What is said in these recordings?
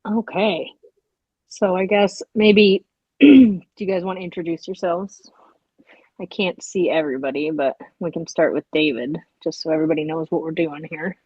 Okay. So I guess maybe do you guys want to introduce yourselves? I can't see everybody, but we can start with David, just so everybody knows what we're doing here.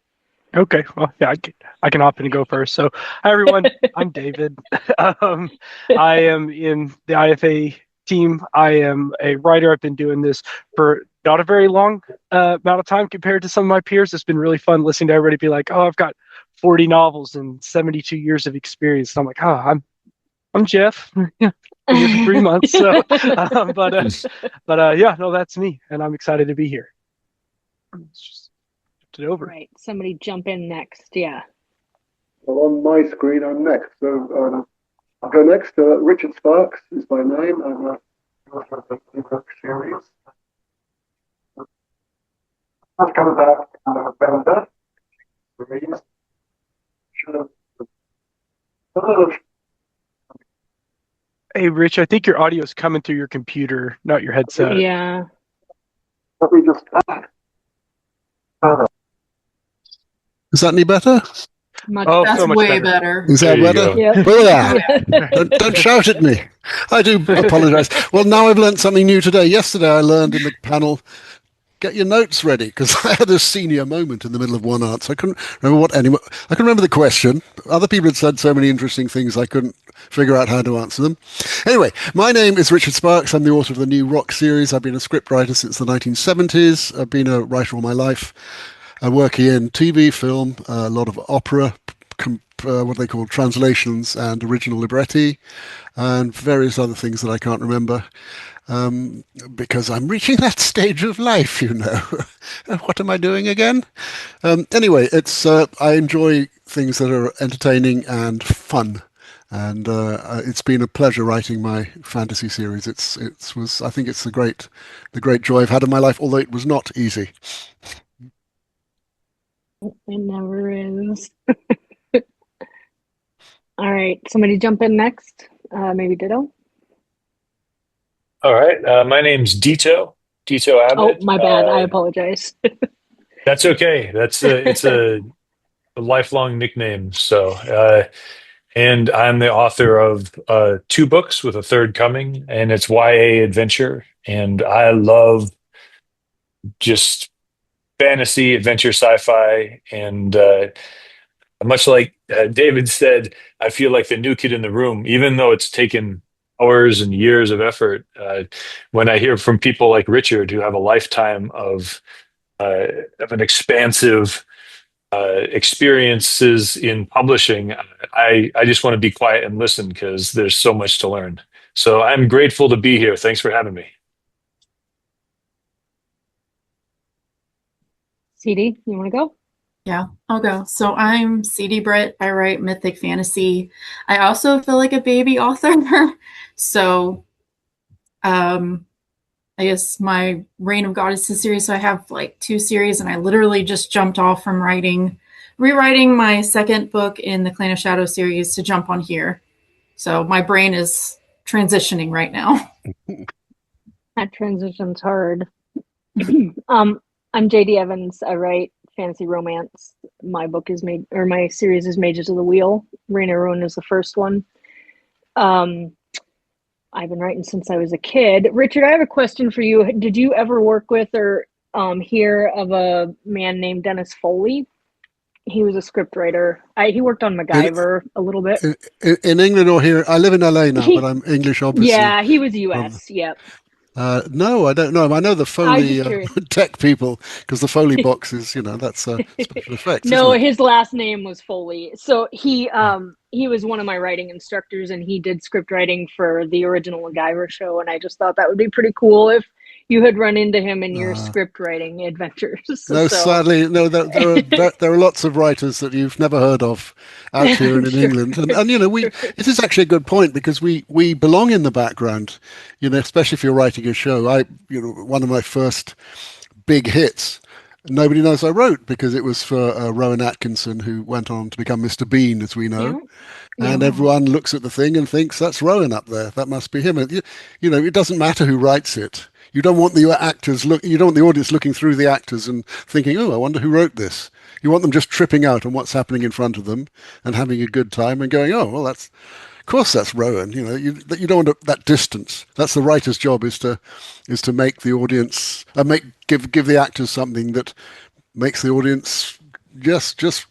Okay, well, yeah, I can hop in and go first. So, hi everyone, I'm David. Um, I am in the IFA team. I am a writer. I've been doing this for not a very long amount of time compared to some of my peers. It's been really fun listening to everybody be like, "Oh, I've got 40 novels and 72 years of experience." And I'm like, "Oh, I'm Jeff. Yeah, been here for 3 months." So, yeah, no, that's me, and I'm excited to be here. Let's just shift it over. Right. Somebody jump in next. Yeah. Well, on my screen, I'm next. So I'll go next. Richard Sparks is my name. I'm a author of the ebook series. That comes out in November. Hey, Rich, I think your audio is coming through your computer, not your headset. Yeah. Let me just. Is that any better? That's so much way better. Is that better? Yep. Don't shout at me. I do apologize. Well, now I've learned something new today. Yesterday, I learned in the panel, get your notes ready, because I had a senior moment in the middle of one answer. I couldn't remember I can remember the question. Other people had said so many interesting things, I couldn't figure out how to answer them. Anyway, my name is Richard Sparks. I'm the author of the new Rock series. I've been a scriptwriter since the 1970s. I've been a writer all my life. I work in TV, film, a lot of opera, what they call translations and original libretti, and various other things that I can't remember, because I'm reaching that stage of life, you know. What am I doing again? Anyway, I enjoy things that are entertaining and fun. And it's been a pleasure writing my fantasy series. I think it's the great joy I've had in my life, although it was not easy. It never is. All right. Somebody jump in next. Maybe Ditto. All right. My name's Dito Abbott. Oh, my bad. I apologize. That's okay. It's a lifelong nickname. So, and I'm the author of 2 books with a third coming, and it's YA adventure. And I love just fantasy, adventure, sci-fi, and much like David said, I feel like the new kid in the room, even though it's taken hours and years of effort. When I hear from people like Richard, who have a lifetime of an expansive experiences in publishing, I just want to be quiet and listen because there's so much to learn. So I'm grateful to be here. Thanks for having me. CD, you want to go? Yeah, I'll go. So I'm CD Britt. I write mythic fantasy. I also feel like a baby author. So I guess my Reign of Goddesses series, so I have like 2 series, and I literally just jumped off from rewriting my second book in the Clan of Shadow series to jump on here. So my brain is transitioning right now. That transition's hard. I'm JD Evans. I write fantasy romance. My series is Mages of the Wheel. Reign of Ruin is the first one. I've been writing since I was a kid. Richard, I have a question for you. Did you ever work with or hear of a man named Dennis Foley? He was a script writer. He worked on MacGyver a little bit. In England or here? I live in LA now, but I'm English, obviously. Yeah, he was US. Yep. No, I don't know. I know the Foley tech people, because the Foley box is, that's special effects. No, his last name was Foley. So he was one of my writing instructors, and he did script writing for the original MacGyver show. And I just thought that would be pretty cool if you had run into him in your script writing adventures. No, sadly, no. There are lots of writers that you've never heard of out here and in England, and it is actually a good point, because we belong in the background, especially if you're writing a show. One of my first big hits, nobody knows I wrote, because it was for Rowan Atkinson, who went on to become Mr. Bean, as we know. Yeah. And everyone looks at the thing and thinks, that's Rowan up there. That must be him. And, it doesn't matter who writes it. You don't want the actors you don't want the audience looking through the actors and thinking, oh, I wonder who wrote this. You want them just tripping out on what's happening in front of them and having a good time and going, oh, well, of course that's Rowan. You know, you don't want that distance. That's the writer's job, is to make the audience give the actors something that makes the audience just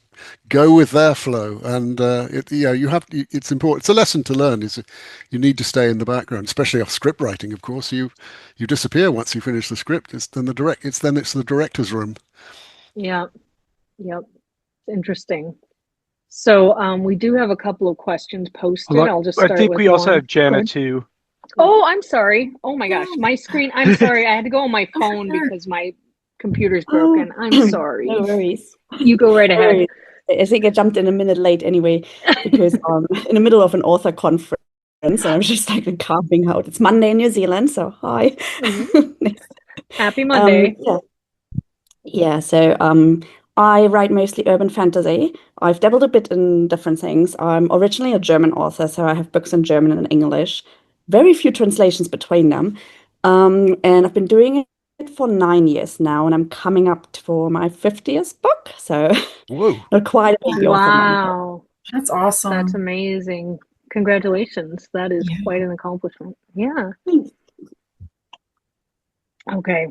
go with their flow. And it's important. It's a lesson to learn. Is you need to stay in the background, especially off script writing. Of course, you disappear once you finish the script. It's the director's room. Yeah. Yep. Interesting. So we do have a couple of questions posted. I'll just start I think with we also one. have Janna too. Oh, I'm sorry. Oh my gosh, my screen. I'm sorry. I had to go on my phone because my computer's broken. I'm sorry. No worries. You go right ahead. I think I jumped in a minute late anyway, because in the middle of an author conference, and I was just like carving out. It's Monday in New Zealand, so hi. Happy Monday. So I write mostly urban fantasy. I've dabbled a bit in different things. I'm originally a German author, so I have books in German and English. Very few translations between them. And I've been doing it for 9 years now, and I'm coming up for my 50th book. So not quite a big author. Wow. That's awesome. That's amazing. Congratulations. That is quite an accomplishment. Yeah. Okay.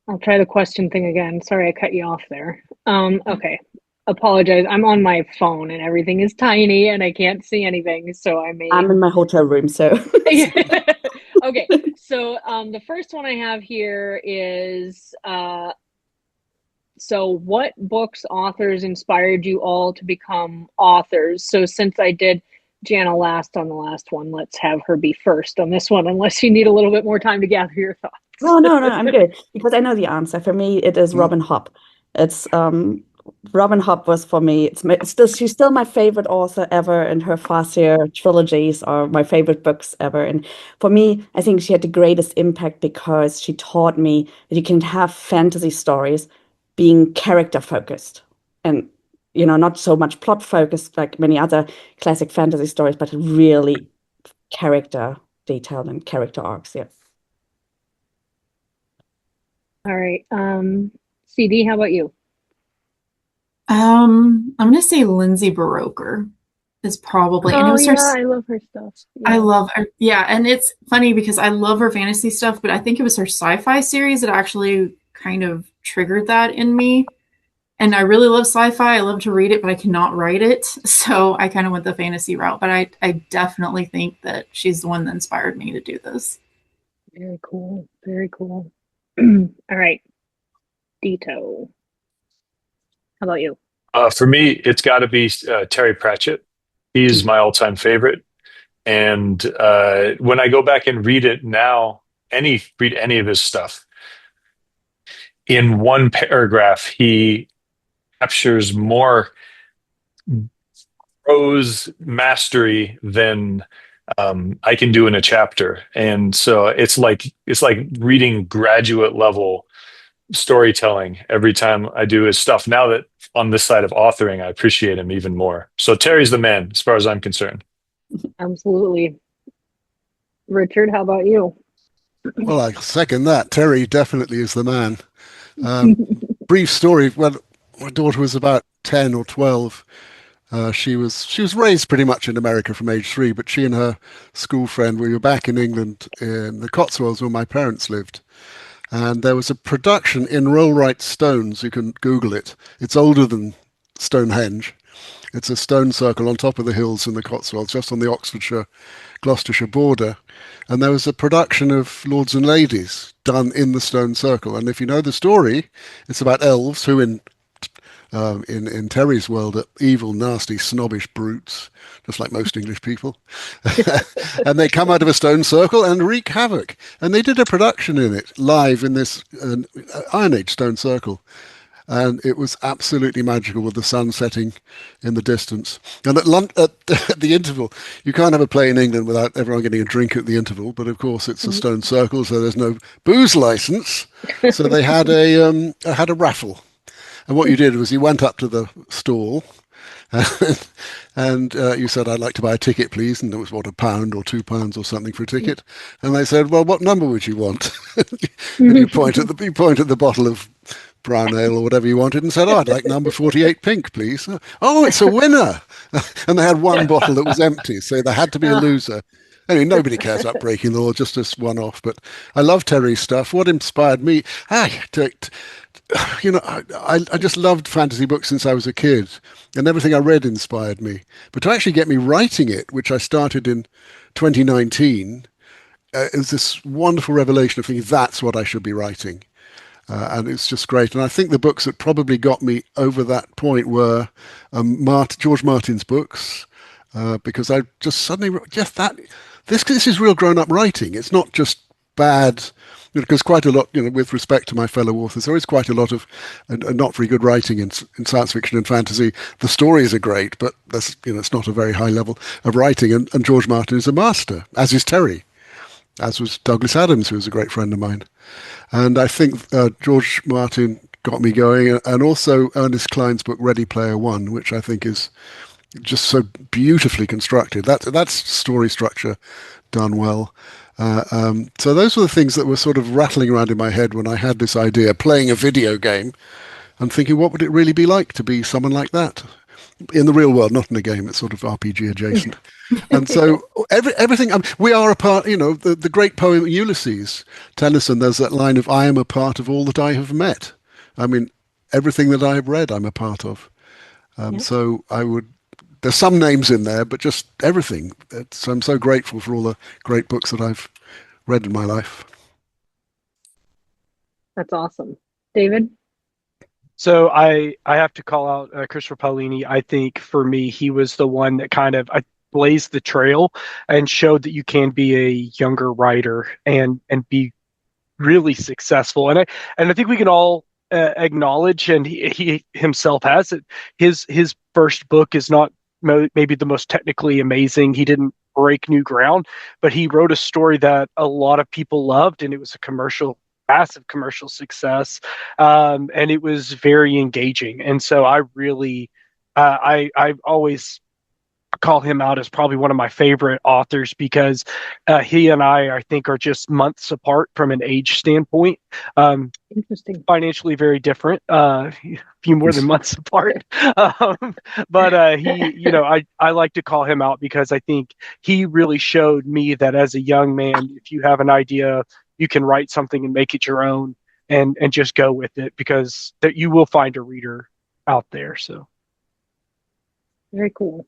I'll try the question thing again. Sorry, I cut you off there. Okay. Apologize. I'm on my phone and everything is tiny and I can't see anything. So I'm in my hotel room, so. Okay. So the first one I have here is, so what books, authors inspired you all to become authors? So since I did Janna last on the last one, let's have her be first on this one, unless you need a little bit more time to gather your thoughts. No, I'm good, because I know the answer. For me, it is Robin Hobb. It's Robin Hobb was for me. She's still my favorite author ever, and her Farseer trilogies are my favorite books ever. And for me, I think she had the greatest impact because she taught me that you can have fantasy stories being character focused, and not so much plot focused like many other classic fantasy stories, but really character detailed and character arcs. Yeah. All right. CD, how about you? I'm gonna say Lindsay Baroker is probably, and it was I love her stuff. Yeah. I love her. Yeah, and it's funny because I love her fantasy stuff, but I think it was her sci-fi series that actually kind of triggered that in me. And I really love sci-fi. I love to read it, but I cannot write it. So I kind of went the fantasy route. But I definitely think that she's the one that inspired me to do this. Very cool. Very cool. All right. Dito. How about you? For me, it's got to be Terry Pratchett. He's my all-time favorite. And when I go back and read it now, read any of his stuff, in one paragraph, he captures more prose mastery than I can do in a chapter. And so it's like reading graduate level storytelling every time I do his stuff. Now that on this side of authoring, I appreciate him even more. So Terry's the man, as far as I'm concerned. Absolutely. Richard, how about you? Well, I second that. Terry definitely is the man. Brief story. When my daughter was about 10 or 12, she was raised pretty much in America from age 3, but she and her school friend, we were back in England in the Cotswolds where my parents lived. And there was a production in Rollright Stones. You can Google it. It's older than Stonehenge. It's a stone circle on top of the hills in the Cotswolds, just on the Oxfordshire-Gloucestershire border. And there was a production of Lords and Ladies done in the stone circle. And if you know the story, it's about elves who in Terry's world are evil, nasty, snobbish brutes, just like most English people. And they come out of a stone circle and wreak havoc. And they did a production in it live in this Iron Age stone circle. And it was absolutely magical with the sun setting in the distance. And at the interval, you can't have a play in England without everyone getting a drink at the interval. But of course, it's a stone circle, so there's no booze license. So they had a raffle. And what you did was you went up to the stall And you said, I'd like to buy a ticket, please. And it was, what, £1 or £2 or something for a ticket. And they said, well, what number would you want? And you point at the bottle of brown ale or whatever you wanted and said, oh, I'd like number 48 pink, please. Oh, it's a winner. And they had one bottle that was empty, so there had to be a loser. Anyway, nobody cares about breaking the law, just as one-off. But I love Terry's stuff. What inspired me, I just loved fantasy books since I was a kid, and everything I read inspired me. But to actually get me writing it, which I started in 2019, it was this wonderful revelation of thinking that's what I should be writing. And it's just great. And I think the books that probably got me over that point were George Martin's books, because I just suddenly, this is real grown-up writing. It's not just bad, because quite a lot, with respect to my fellow authors, there is quite a lot of not very good writing in science fiction and fantasy. The stories are great, but that's, it's not a very high level of writing. And George Martin is a master, as is Terry, as was Douglas Adams, who was a great friend of mine. And I think George Martin got me going, and also Ernest Cline's book Ready Player One, which I think is just so beautifully constructed. That's story structure done well. So those were the things that were sort of rattling around in my head when I had this idea, playing a video game and thinking, what would it really be like to be someone like that in the real world, not in a game. It's sort of RPG adjacent. And so everything, we are a part, the great poem Ulysses, Tennyson, there's that line of, I am a part of all that I have met. I mean, everything that I have read, I'm a part of. So there's some names in there, but just everything. I'm so grateful for all the great books that I've read in my life. That's awesome. David? So I have to call out Christopher Paolini. I think for me, he was the one that kind of blazed the trail and showed that you can be a younger writer and be really successful. And I think we can all acknowledge, and he himself has it. His first book is not maybe the most technically amazing. He didn't break new ground, but he wrote a story that a lot of people loved, and it was a massive commercial success, and it was very engaging. And so I really, I always call him out as probably one of my favorite authors because he and I think, are just months apart from an age standpoint. Interesting. Financially very different, a few more than months apart. But he, I like to call him out because I think he really showed me that as a young man, if you have an idea, you can write something and make it your own and just go with it, because that you will find a reader out there. So very cool.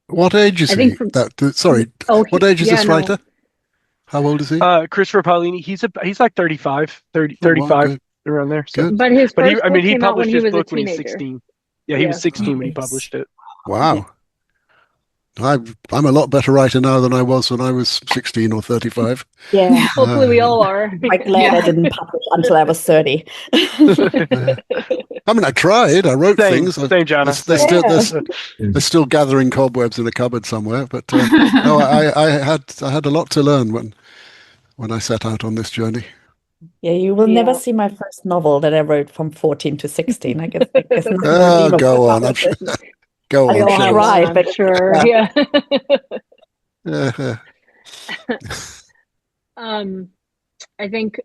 What age is he? What age is this writer? How old is he? Christopher Paolini. He's like 35, around there. So. But his first book he came out when published he his was book a when he was teenager. 16. Yeah, he was 16 when he published it. Wow. I'm a lot better writer now than I was when I was 16 or 35. Yeah. Hopefully we all are. I'm glad I didn't publish until I was 30. I mean, I tried. I wrote things. Same, Janna. They're still gathering cobwebs in a cupboard somewhere. But no, I had a lot to learn when I set out on this journey. Yeah, you will never see my first novel that I wrote from 14 to 16. I guess go on. I'm sure. Go on. I tried, but sure. Yeah. I think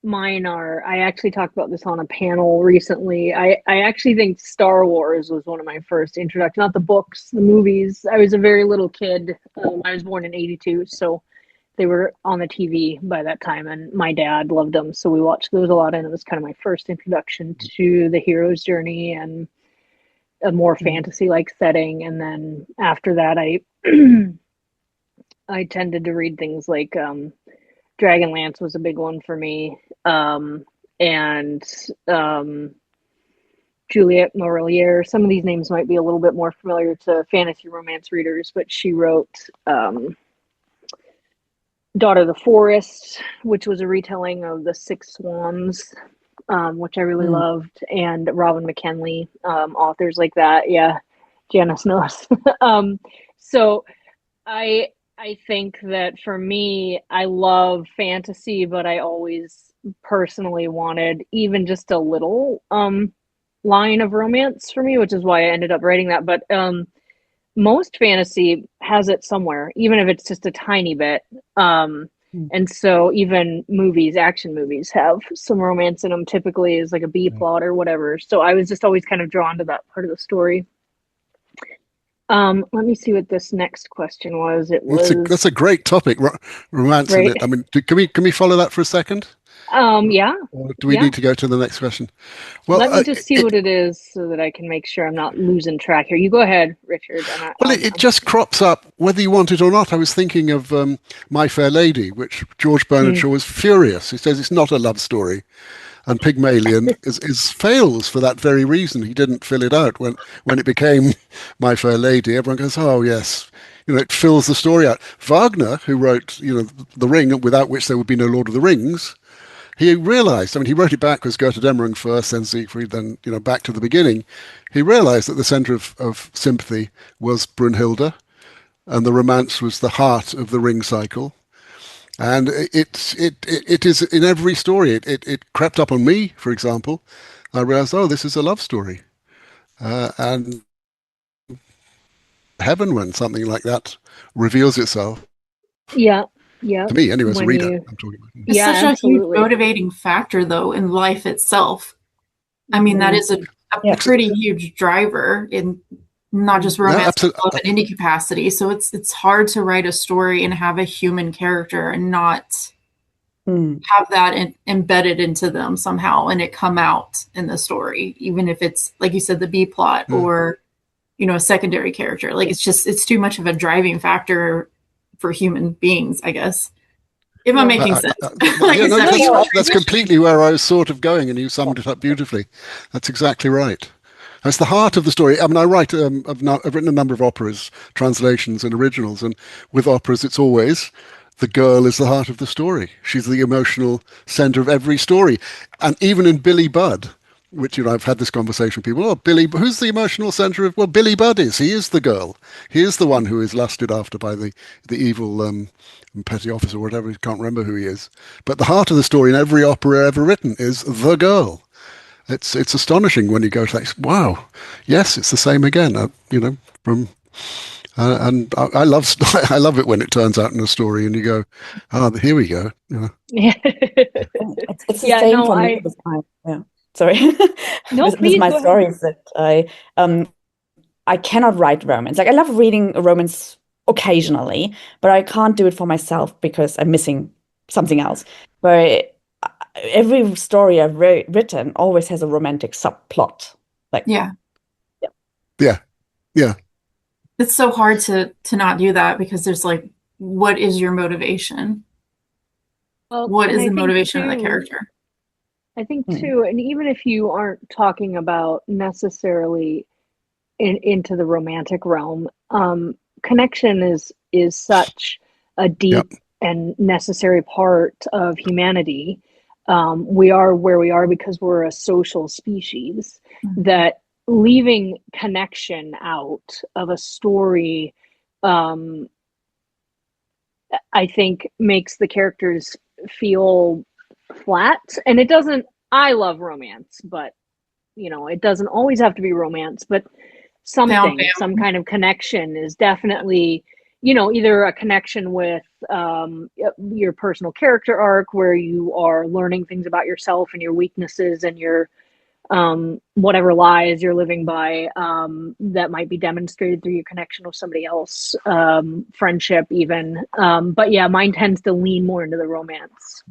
mine are, I actually talked about this on a panel recently. I actually think Star Wars was one of my first introductions, not the books, the movies. I was a very little kid. I was born in 82, so they were on the TV by that time, and my dad loved them, so we watched those a lot, and it was kind of my first introduction to the hero's journey and a more fantasy-like setting. And then after that, I tended to read things like Dragonlance was a big one for me, and Juliette Marillier. Some of these names might be a little bit more familiar to fantasy romance readers, but she wrote Daughter of the Forest, which was a retelling of the Six Swans, which I really loved, and Robin McKinley, authors like that. Yeah, Janice knows. So I think that for me, I love fantasy, but I always personally wanted even just a little line of romance for me, which is why I ended up writing that. But most fantasy has it somewhere, even if it's just a tiny bit. And so even action movies have some romance in them, typically is like a B plot or whatever. So I was just always kind of drawn to that part of the story. Let me see what this next question was. That's a great topic, romance, right? isn't it? I mean, can we follow that for a second? Yeah. Or do we need to go to the next question? Well, let me just see what it is so that I can make sure I'm not losing track here. You go ahead, Richard. It just crops up whether you want it or not. I was thinking of My Fair Lady, which George Bernard Shaw was furious. He says it's not a love story. And Pygmalion is fails for that very reason. He didn't fill it out. When it became My Fair Lady, everyone goes, oh, yes. It fills the story out. Wagner, who wrote, The Ring, without which there would be no Lord of the Rings, he realized, he wrote it backwards, Götterdämmerung first, then Siegfried, then, back to the beginning. He realized that the center of sympathy was Brunhilde, and the romance was the heart of the ring cycle. And it is in every story. It crept up on me, for example. I realized, this is a love story. And heaven, when something like that reveals itself. Yeah. To me, anyway, as a reader, I'm talking about. It's such a huge motivating factor, though, in life itself. I mean, that is a pretty huge driver in not just romance, but in any capacity. So it's hard to write a story and have a human character and not have that embedded into them somehow and it come out in the story, even if it's, like you said, the B plot or, a secondary character. Like, it's too much of a driving factor for human beings, I guess. If I'm making sense. That's completely where I was sort of going, and you summed it up beautifully. That's exactly right. That's the heart of the story. I mean, I write, I've written a number of operas, translations and originals, and with operas, it's always the girl is the heart of the story. She's the emotional center of every story. And even in Billy Budd, which, I've had this conversation with people, who's the emotional center of, Billy Budd is. He is the girl. He is the one who is lusted after by the evil petty officer or whatever. I can't remember who he is. But the heart of the story in every opera ever written is the girl. It's astonishing when you go to that. Wow, yes, it's the same again. And I love I love it when it turns out in a story and you go, here we go. Yeah, it's the same for me. Yeah, sorry. No, please, my story is that I cannot write romance. Like, I love reading a romance occasionally, but I can't do it for myself because I'm missing something else. But every story I've written always has a romantic subplot. Yeah. It's so hard to not do that because there's like, what is your motivation? Well, what is the motivation of the character? I think too, and even if you aren't talking about necessarily into the romantic realm, connection is such a deep and necessary part of humanity. We are where we are because we're a social species, that leaving connection out of a story, I think makes the characters feel flat. And it doesn't, I love romance, but it doesn't always have to be romance, but some kind of connection is definitely, either a connection with your personal character arc where you are learning things about yourself and your weaknesses and your whatever lies you're living by, that might be demonstrated through your connection with somebody else, friendship even. But yeah, mine tends to lean more into the romance.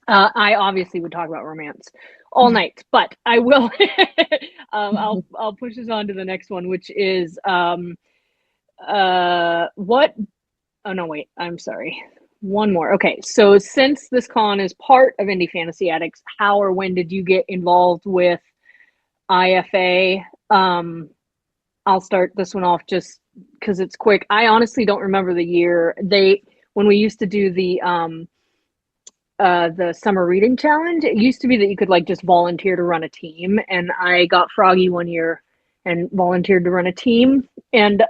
I obviously would talk about romance all night, but I will. I'll push this on to the next one, which is what? Oh no, wait. I'm sorry. One more. Okay, so since this con is part of Indie Fantasy Addicts, how or when did you get involved with IFA? I'll start this one off just because it's quick. I honestly don't remember the year. When we used to do the summer reading challenge, it used to be that you could just volunteer to run a team, and I got froggy one year and volunteered to run a team, and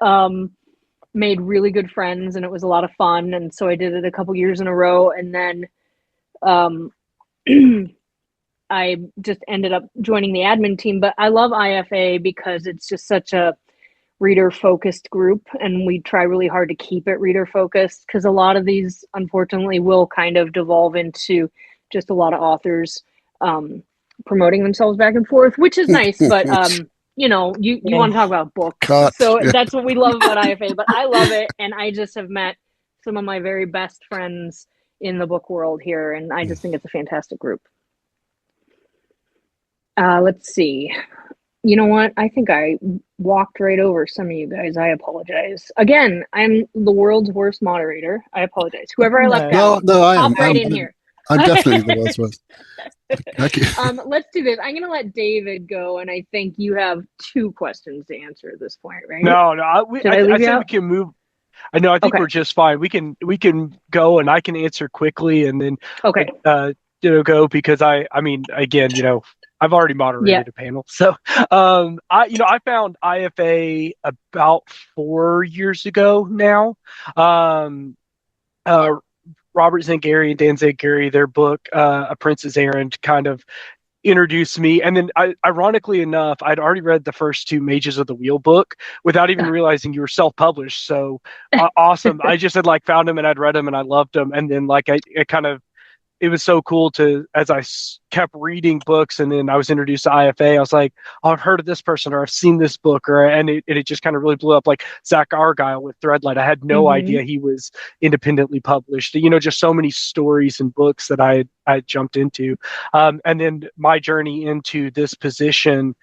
made really good friends, and it was a lot of fun. And so I did it a couple years in a row, and then I just ended up joining the admin team. But I love IFA because it's just such a reader focused group, and we try really hard to keep it reader focused, because a lot of these unfortunately will kind of devolve into just a lot of authors promoting themselves back and forth, which is nice, but you want to talk about books. So that's what we love about IFA. But I love it, and I just have met some of my very best friends in the book world here, and I just think it's a fantastic group. Let's see. You know what? I think I walked right over some of you guys. I apologize. Again, I'm the world's worst moderator. I apologize. Whoever I left out, I am. hop right in here. I'm definitely the world's worst. Thank you. Let's do this. I'm going to let David go, and I think you have 2 questions to answer at this point, right? No. I think we can move. I know. I think we're just fine. We can go, and I can answer quickly, and then go, because I mean, again, I've already moderated a panel. So, I found IFA about 4 years ago now. Robert Zangari and Dan Zangari, their book, A Prince's Errand, kind of introduced me. And then, ironically enough, I'd already read the first 2 Mages of the Wheel book without even realizing you were self-published. So awesome. I just had found them, and I'd read them, and I loved them. And then it was so cool as I kept reading books, and then I was introduced to IFA. I was like, oh, I've heard of this person, or I've seen this book, and it just kind of really blew up. Like Zach Argyle with Threadlight. I had no idea he was independently published. Just so many stories and books that I jumped into. And then my journey into this position,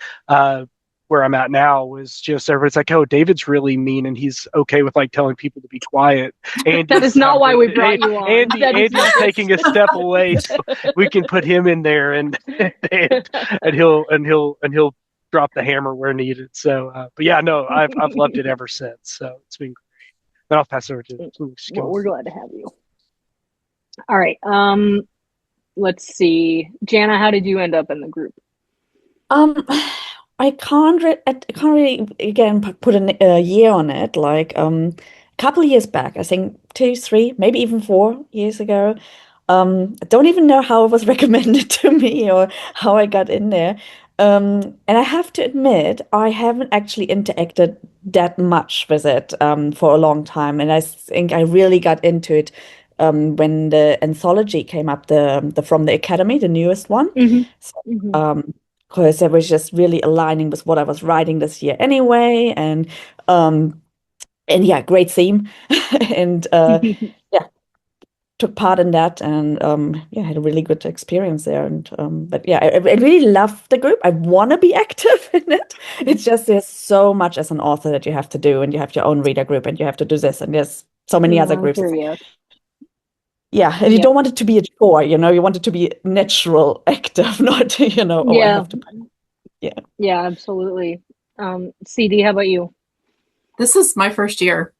where I'm at now, was just everybody's like, oh, David's really mean, and he's okay with telling people to be quiet. And that is not why we brought you on. Andy's taking a step away, so we can put him in there, and he'll drop the hammer where needed. So, but yeah, no, I've loved it ever since. So it's been great. Then I'll pass it over to. Well, we're glad to have you. All right. Let's see, Janna, how did you end up in the group? I can't really again put a year on it. A couple of years back, I think 2, 3, maybe even 4 years ago. I don't even know how it was recommended to me or how I got in there. And I have to admit, I haven't actually interacted that much with it for a long time. And I think I really got into it when the anthology came up, the From the Academy, the newest one. So, because it was just really aligning with what I was writing this year anyway, and yeah, great theme, and took part in that, and had a really good experience there, and but yeah, I really love the group. I want to be active in it. It's just there's so much as an author that you have to do, and you have your own reader group, and you have to do this, and there's so many other groups. Yeah, and you don't want it to be a chore, you want it to be natural, active, not, I have to. Yeah, absolutely. CD, how about you? This is my first year.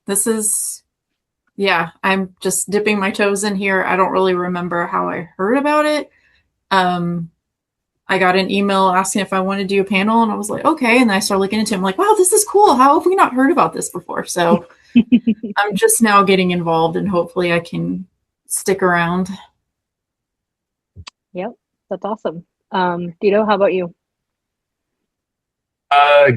I'm just dipping my toes in here. I don't really remember how I heard about it. I got an email asking if I wanted to do a panel, and I was like, okay. And then I started looking into it. I'm like, wow, this is cool. How have we not heard about this before? So I'm just now getting involved, and hopefully I can stick around. Yep, that's awesome. Dito, how about you?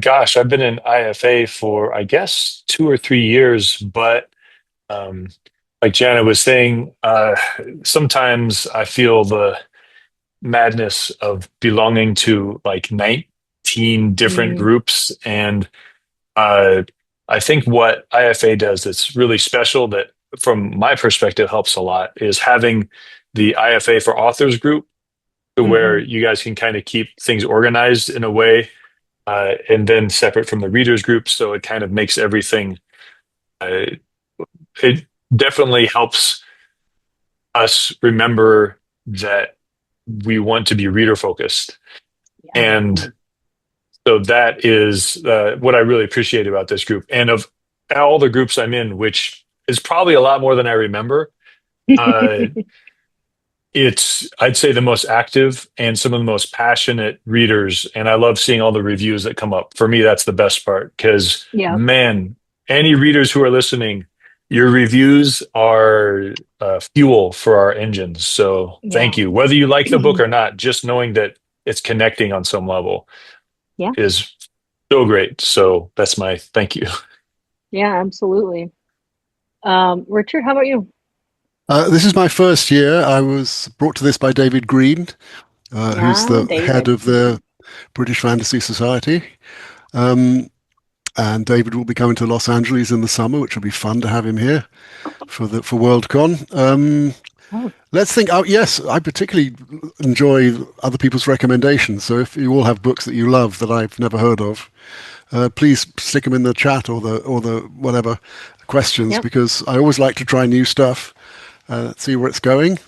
Gosh, I've been in IFA for, I guess, 2 or 3 years, but like Janna was saying, sometimes I feel the madness of belonging to 19 different groups, and I think what IFA does that's really special, that from my perspective helps a lot, is having the IFA for Authors group, where you guys can kind of keep things organized in a way, and then separate from the readers group. So it kind of makes everything, it definitely helps us remember that we want to be reader focused. And so that is what I really appreciate about this group. And of all the groups I'm in, which is probably a lot more than I remember, it's, I'd say, the most active and some of the most passionate readers. And I love seeing all the reviews that come up. For me, that's the best part, because man, any readers who are listening, your reviews are fuel for our engines. So thank you. Whether you like the book or not, just knowing that it's connecting on some level Yeah. is so great. So that's my thank you. Yeah, absolutely. Richard, how about you? This is my first year. I was brought to this by David Green, who's Wow, the head David. of the British Fantasy Society. And David will be coming to Los Angeles in the summer, which will be fun to have him here for Worldcon. Oh. Let's think. Oh, yes, I particularly enjoy other people's recommendations. So if you all have books that you love that I've never heard of, please stick them in the chat or the whatever questions, Yep. because I always like to try new stuff, see where it's going.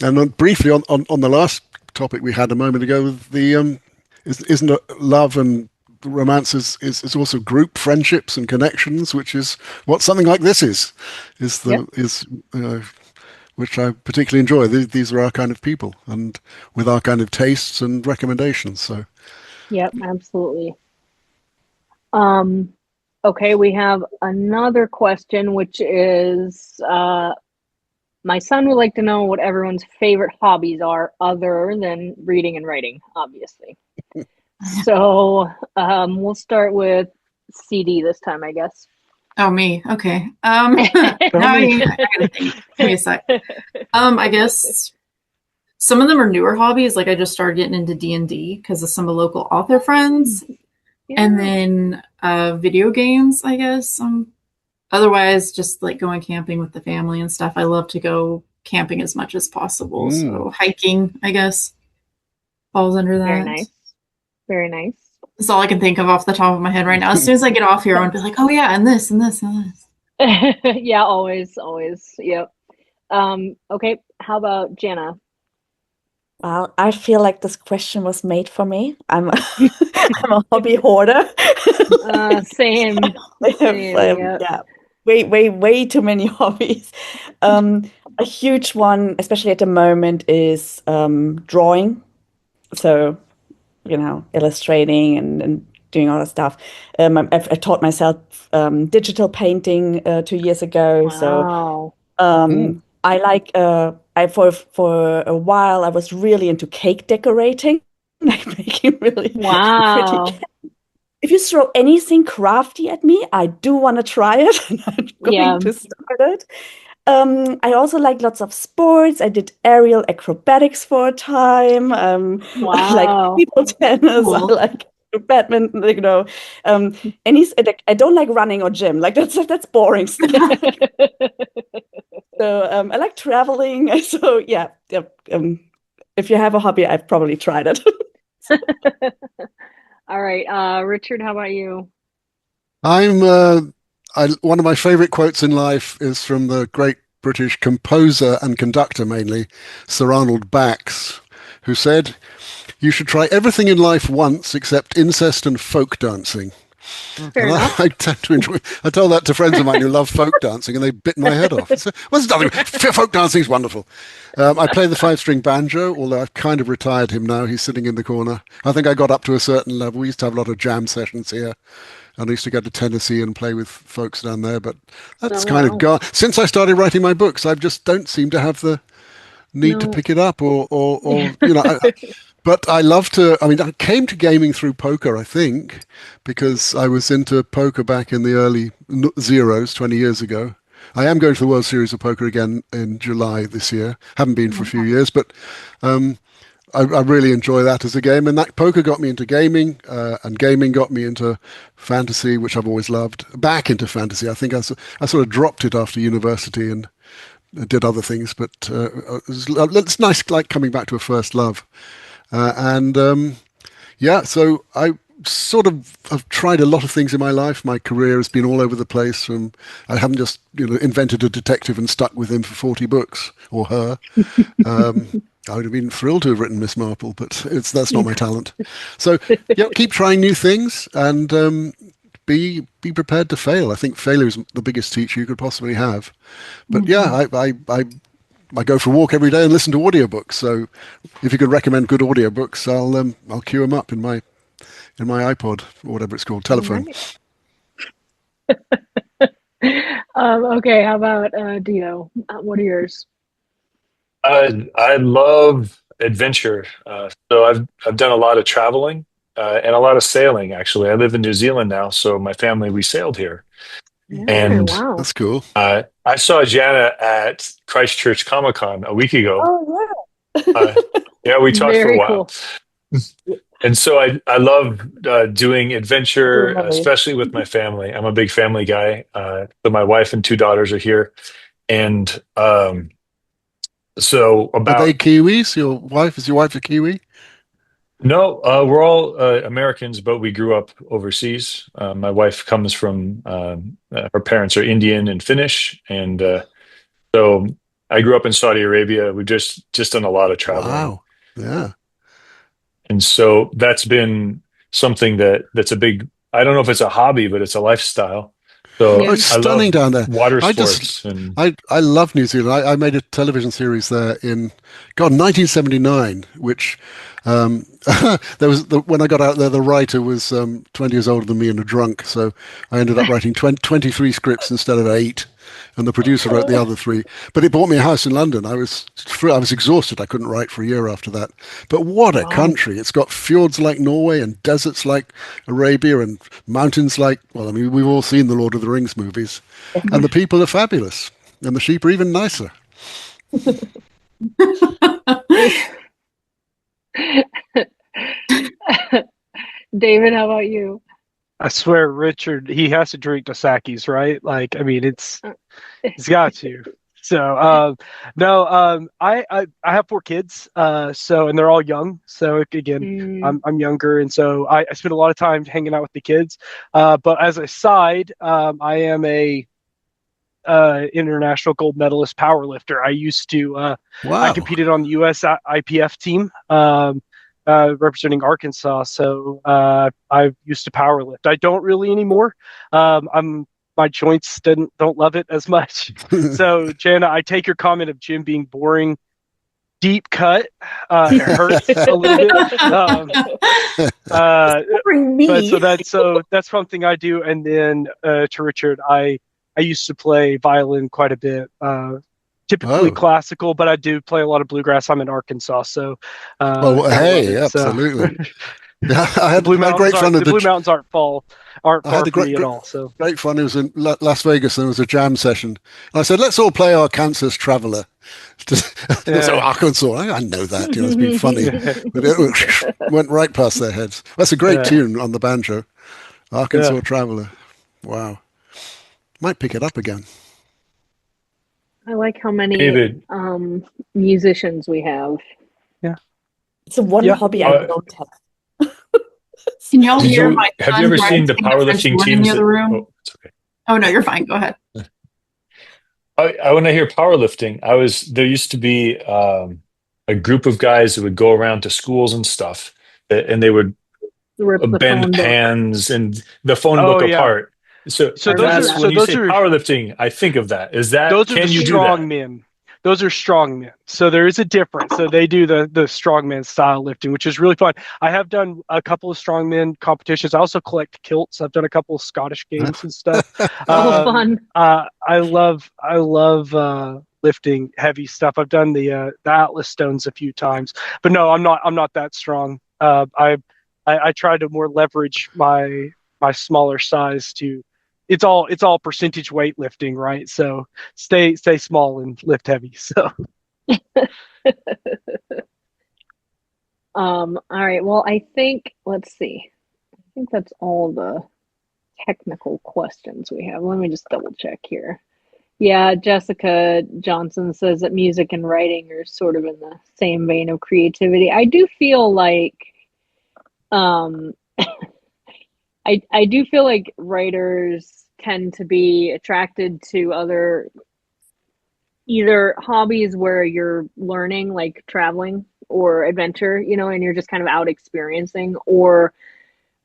And then briefly on the last topic we had a moment ago, the isn't it love and romance is also group friendships and connections, which is what something like this is which I particularly enjoy. These are our kind of people, and with our kind of tastes and recommendations. So, Yep, absolutely. Okay, we have another question, which is my son would like to know what everyone's favorite hobbies are other than reading and writing, obviously. So we'll start with CD this time, I guess. Oh, me. Okay. Now I gotta think. Give me a sec. I guess some of them are newer hobbies. Like I just started getting into D&D because of some of local author friends. Yeah. And then video games, I guess. Otherwise, just like going camping with the family and stuff. I love to go camping as much as possible. So hiking, I guess, falls under that. Very nice. Very nice. That's all I can think of off the top of my head right now. As soon as I get off here, I'm be like, oh yeah, and this and this and this. Yeah, always. Yep. Okay, how about Janna? Wow, I feel like this question was made for me. I'm a hobby hoarder. Same. Yep. Yeah, way too many hobbies. A huge one, especially at the moment, is drawing. So, illustrating and doing all that stuff. I taught myself digital painting 2 years ago. Wow. So I like for a while I was really into cake decorating, like making really Wow. pretty. If you throw anything crafty at me, I do want to try it, and I'm going to start it. I also like lots of sports. I did aerial acrobatics for a time. I like people tennis. Cool. I like badminton. I don't like running or gym. Like that's boring stuff. So I like traveling. So yeah. If you have a hobby, I've probably tried it. All right, Richard, how about you? One of my favorite quotes in life is from the great British composer and conductor, mainly, Sir Arnold Bax, who said, "You should try everything in life once except incest and folk dancing." Fair enough. I tend to enjoy. I told that to friends of mine who love folk dancing, and they bit my head off. Folk dancing is wonderful. I play the 5-string banjo, although I've kind of retired him now. He's sitting in the corner. I think I got up to a certain level. We used to have a lot of jam sessions here. And I used to go to Tennessee and play with folks down there, but that's kind of gone. Since I started writing my books, I just don't seem to have the need to pick it up or but I love to, I came to gaming through poker, I think, because I was into poker back in the early zeros 20 years ago. I am going to the World Series of Poker again in July this year. Haven't been for a few years, but I really enjoy that as a game, and that poker got me into gaming, and gaming got me into fantasy, which I've always loved. Back into fantasy. I think I sort of dropped it after university and did other things, but it's nice, like coming back to a first love. So I sort of have tried a lot of things in my life. My career has been all over the place. I haven't just invented a detective and stuck with him for 40 books, or her. I would have been thrilled to have written Miss Marple, but that's not my talent. So keep trying new things and be prepared to fail. I think failure is the biggest teacher you could possibly have. But I go for a walk every day and listen to audiobooks. So if you could recommend good audiobooks, I'll queue them up in my iPod or whatever it's called, telephone. Okay, how about Dino? What are yours? I love adventure. So I've done a lot of traveling and a lot of sailing. Actually, I live in New Zealand now, so my family we sailed here, Yeah, and wow. That's cool. I saw Janna at Christchurch Comic Con a week ago. Oh Yeah, we talked for a Very while. cool. And so I love doing adventure, yeah. especially with my family. I'm a big family guy. So my wife and 2 daughters are here, and so Are they about Kiwis? Is your wife a Kiwi? no, we're all Americans, but we grew up overseas. My wife comes from her parents are Indian and Finnish, and so I grew up in Saudi Arabia. We've just done a lot of traveling. Wow. Yeah. And so that's been something that's a big, I don't know if it's a hobby, but it's a lifestyle. So Yeah. Oh, it's I stunning love down there. water I sports just, and I love New Zealand. I made a television series there in, God, 1979, which when I got out there, the writer was 20 years older than me and a drunk. So I ended up writing 23 scripts instead of 8. And the producer wrote the other 3. But it bought me a house in London. I was exhausted. I couldn't write for a year after that. But what a country. It's got fjords like Norway and deserts like Arabia and mountains like, well, I mean, we've all seen the Lord of the Rings movies. And the people are fabulous. And the sheep are even nicer. David, how about you? I swear, Richard, he has to drink the Sakis, right? Like, I mean, he's got to. So, no, I have 4 kids, so, and they're all young. So again, I'm younger, and so I spend a lot of time hanging out with the kids. But as a side, I am a international gold medalist powerlifter. I used to, I Wow. competed on the U.S. IPF team. Representing Arkansas, so I used to powerlift. I don't really anymore. My joints don't love it as much. So, Janna, I take your comment of Jim being boring. Deep cut. It hurts a little bit. Bring me. But so that's something I do. And then to Richard, I used to play violin quite a bit. Typically classical, but I do play a lot of bluegrass. I'm in Arkansas, so well, hey, absolutely. Yeah, I had Blue great fun. The Blue Mountains aren't far from me at all. So great fun. It was in Las Vegas, and there was a jam session. And I said, "Let's all play Arkansas Traveler." So Arkansas, I know that. It's been funny, but it went right past their heads. That's a great tune on the banjo, Arkansas Traveler. Wow, might pick it up again. I like how many David. musicians we have. Yeah, it's a one hobby I don't have. Can y'all hear my son? Have you ever seen the powerlifting teams? In the other room? Oh, it's okay. Oh no, you're fine. Go ahead. I when I hear powerlifting, there used to be a group of guys that would go around to schools and stuff, and they would bend pans and the phone book apart. So that's when you say powerlifting, I think of that. Is that those can are the you strong do that? men? Those are strong men. So there is a difference. So they do the strongman style lifting, which is really fun. I have done a couple of strongman competitions. I also collect kilts. I've done a couple of Scottish games and stuff. Fun. I love lifting heavy stuff. I've done the Atlas stones a few times, but no, I'm not that strong. I try to more leverage my smaller size to. It's all percentage weightlifting, right? So stay small and lift heavy. So. All right. Well, let's see. I think that's all the technical questions we have. Let me just double check here. Yeah, Jessica Johnson says that music and writing are sort of in the same vein of creativity. I do feel like, I do feel like writers tend to be attracted to other either hobbies where you're learning, like traveling or adventure, and you're just kind of out experiencing, or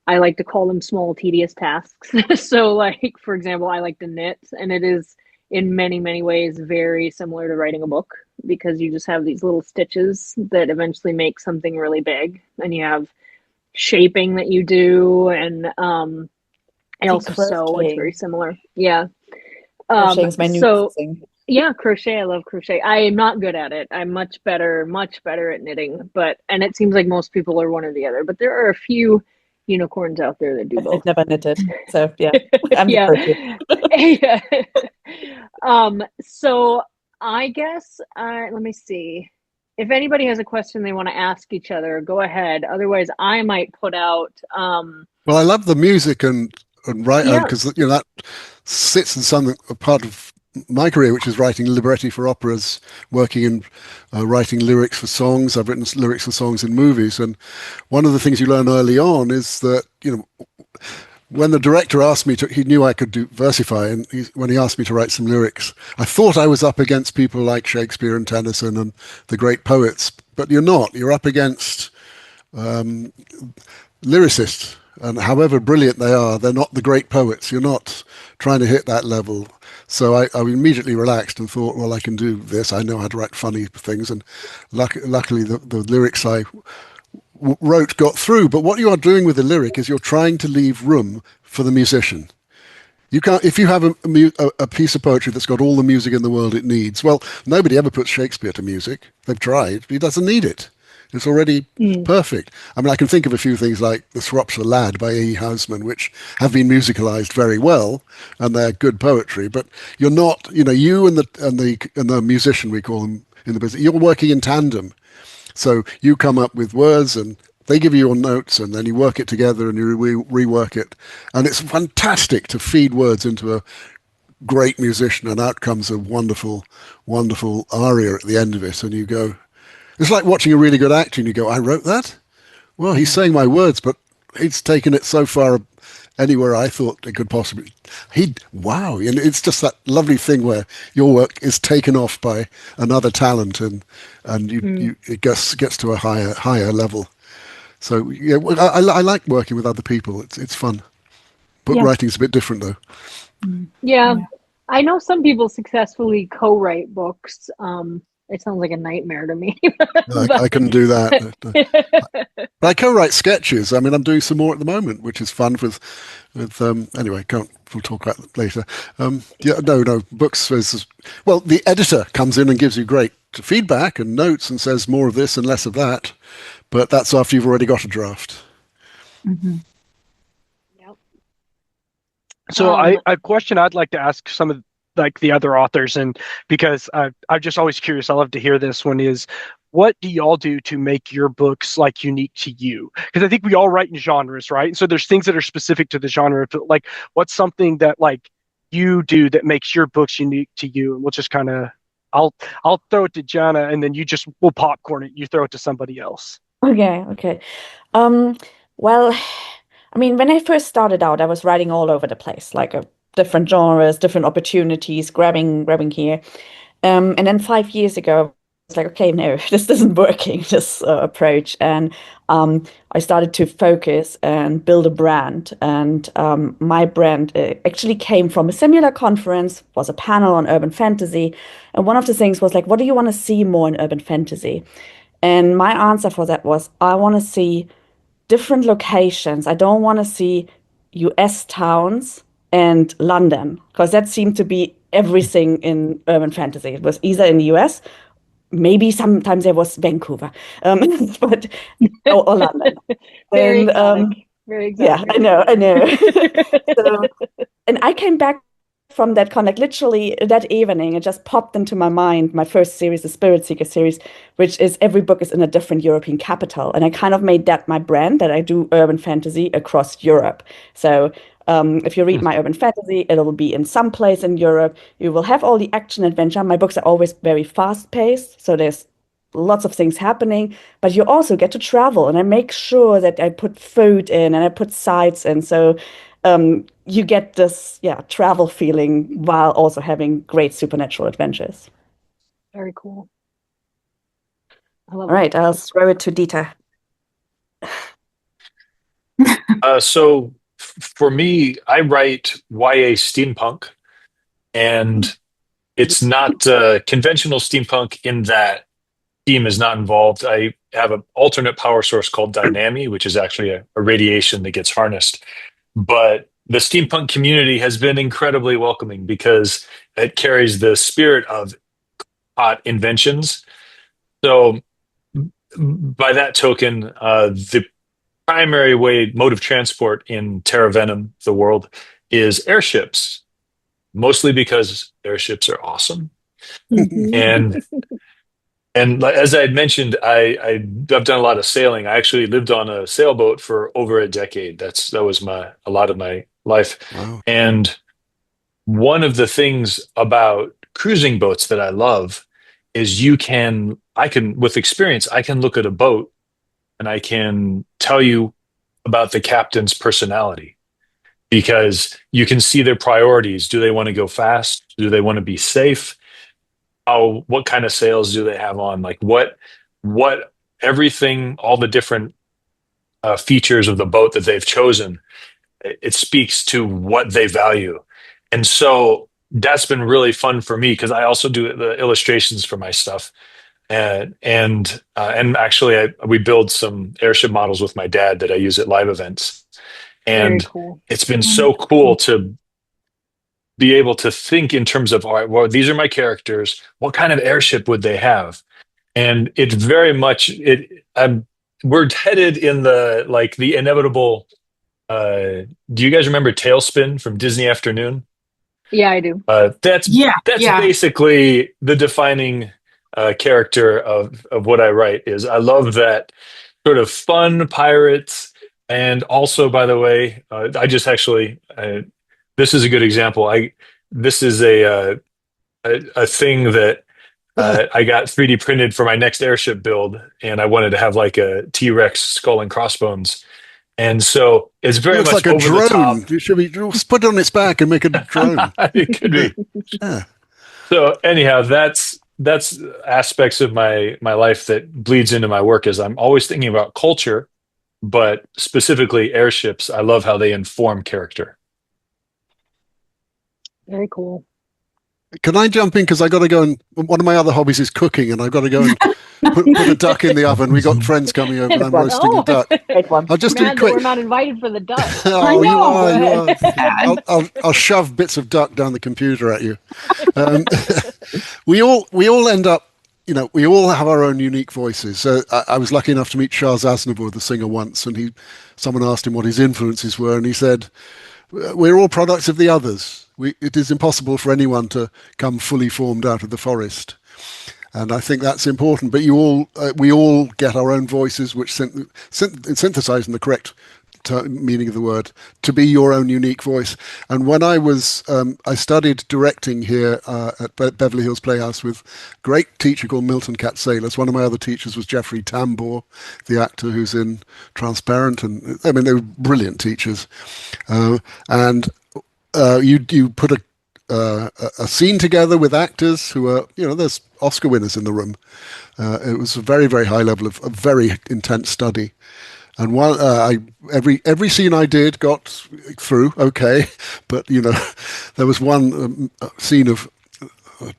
I like to call them small, tedious tasks. So, like, for example, I like to knit, and it is in many, many ways very similar to writing a book because you just have these little stitches that eventually make something really big, and you have shaping that you do, and I also sew. It's very similar. Yeah. Crochet's my new thing. Yeah, crochet. I love crochet. I am not good at it. I'm much better at knitting, and it seems like most people are one or the other, but there are a few unicorns out there that do I've both. never knitted, so yeah, I'm the Yeah. crochet. Yeah. So I guess let me see. If anybody has a question they want to ask each other, go ahead. Otherwise, I might put out Well, I love the music and write yeah. because that sits in something a part of my career, which is writing libretti for operas, working in writing lyrics for songs. I've written lyrics for songs in movies, and one of the things you learn early on is that when the director asked me to, he knew I could do versify, and when he asked me to write some lyrics, I thought I was up against people like Shakespeare and Tennyson and the great poets, but you're not. You're up against lyricists, and however brilliant they are, they're not the great poets. You're not trying to hit that level. So I immediately relaxed and thought, well, I can do this. I know how to write funny things, and luckily the lyrics I wrote got through. But what you are doing with the lyric is you're trying to leave room for the musician. You can't, if you have a piece of poetry that's got all the music in the world it needs. Well, nobody ever puts Shakespeare to music. They've tried. He doesn't need it. It's already perfect. I mean, I can think of a few things like The Shropshire Lad by A. E. Housman, which have been musicalized very well, and they're good poetry. But you're not, you and the musician, we call them in the business, you're working in tandem. So you come up with words and they give you your notes, and then you work it together and you rework it. And it's fantastic to feed words into a great musician, and out comes a wonderful, wonderful aria at the end of it. And you go, it's like watching a really good actor and you go, I wrote that? Well, he's saying my words, but he's taken it so far anywhere I thought it could possibly. Wow. And it's just that lovely thing where your work is taken off by another talent, and it gets to a higher level. So yeah, I like working with other people. It's fun. Book writing's a bit different though. Yeah. I know some people successfully co-write books. It sounds like a nightmare to me. I couldn't do that. But I co-write sketches. I mean, I'm doing some more at the moment, which is fun with anyway, we'll talk about it later. No, books is, well, the editor comes in and gives you great feedback and notes and says more of this and less of that, but that's after you've already got a draft. Mm-hmm. Yep. So a question I'd like to ask some of like the other authors, and because I'm just always curious, I love to hear this one, is what do y'all do to make your books like unique to you? Because I think we all write in genres, right? And so there's things that are specific to the genre, but like what's something that like you do that makes your books unique to you? And we'll just kind of, I'll throw it to Janna, and then we'll popcorn it. You throw it to somebody else. Okay. Well, I mean, when I first started out, I was writing all over the place, like different genres, different opportunities, grabbing here. And then 5 years ago, it's like, okay, no, this isn't working, this approach. And I started to focus and build a brand. And my brand actually came from a similar conference, was a panel on urban fantasy. And one of the things was like, what do you want to see more in urban fantasy? And my answer for that was, I want to see different locations. I don't want to see US towns and London, because that seemed to be everything in urban fantasy. It was either in the US, maybe sometimes there was Vancouver, but or London. Very And exotic. Very exotic. Yeah, I know. So, and I came back from that con, like literally that evening, it just popped into my mind, my first series, the Spirit Seeker series, which is every book is in a different European capital. And I kind of made that my brand, that I do urban fantasy across Europe. So if you read my urban fantasy, it will be in some place in Europe. You will have all the action adventure. My books are always very fast paced. So there's lots of things happening, but you also get to travel. And I make sure that I put food in and I put sites in. So you get this travel feeling while also having great supernatural adventures. Very cool. I love All right, I'll throw it to Dieter. So for me, I write YA steampunk, and it's not conventional steampunk in that steam is not involved. I have an alternate power source called Dynami, which is actually a radiation that gets harnessed. But the steampunk community has been incredibly welcoming because it carries the spirit of hot inventions. So by that token, the primary mode of transport in Terra Venom, the world, is airships, mostly because airships are awesome. And as I had mentioned, I've done a lot of sailing. I actually lived on a sailboat for over a decade. That was a lot of my life. Wow. And one of the things about cruising boats that I love is with experience, I can look at a boat and I can tell you about the captain's personality because you can see their priorities. Do they want to go fast? Do they want to be safe? What kind of sails do they have on? Like what everything, all the different features of the boat that they've chosen, it speaks to what they value. And so that's been really fun for me because I also do the illustrations for my stuff. And actually we build some airship models with my dad that I use at live events. And cool. It's been so cool to be able to think in terms of, all right, well, these are my characters. What kind of airship would they have? And it's very much we're headed in the inevitable. Do you guys remember Tailspin from Disney Afternoon? Yeah, I do. That's basically the defining character of what I write. Is I love that sort of fun pirates, and also, by the way, I just actually. This is a good example. This is a thing that I got 3D printed for my next airship build, and I wanted to have like a T-Rex skull and crossbones, and so it's very much like a over drone. the top. You should put it on its back and make a drone. It could be. Yeah. So anyhow, that's aspects of my life that bleeds into my work. Is I'm always thinking about culture, but specifically airships. I love how they inform character. Very cool. Can I jump in? Because I got to go, and one of my other hobbies is cooking, and I've got to go and put a duck in the oven. We got friends coming over, and I'm roasting a duck. I'll just do it quick. We're not invited for the duck. Oh, you are. I'll shove bits of duck down the computer at you. We all end up, we all have our own unique voices. So I was lucky enough to meet Charles Aznavour, the singer, once, and someone asked him what his influences were, and he said, "We're all products of the others. It is impossible for anyone to come fully formed out of the forest." And I think that's important. But we all get our own voices, which synthesize in the correct meaning of the word, to be your own unique voice. And when I studied directing here at Beverly Hills Playhouse with a great teacher called Milton Katsalis. One of my other teachers was Jeffrey Tambor, the actor who's in Transparent. And I mean, they were brilliant teachers. And you put a scene together with actors who are, there's Oscar winners in the room. It was a very, very high level of very intense study. And while every scene I did got through okay, but there was one scene of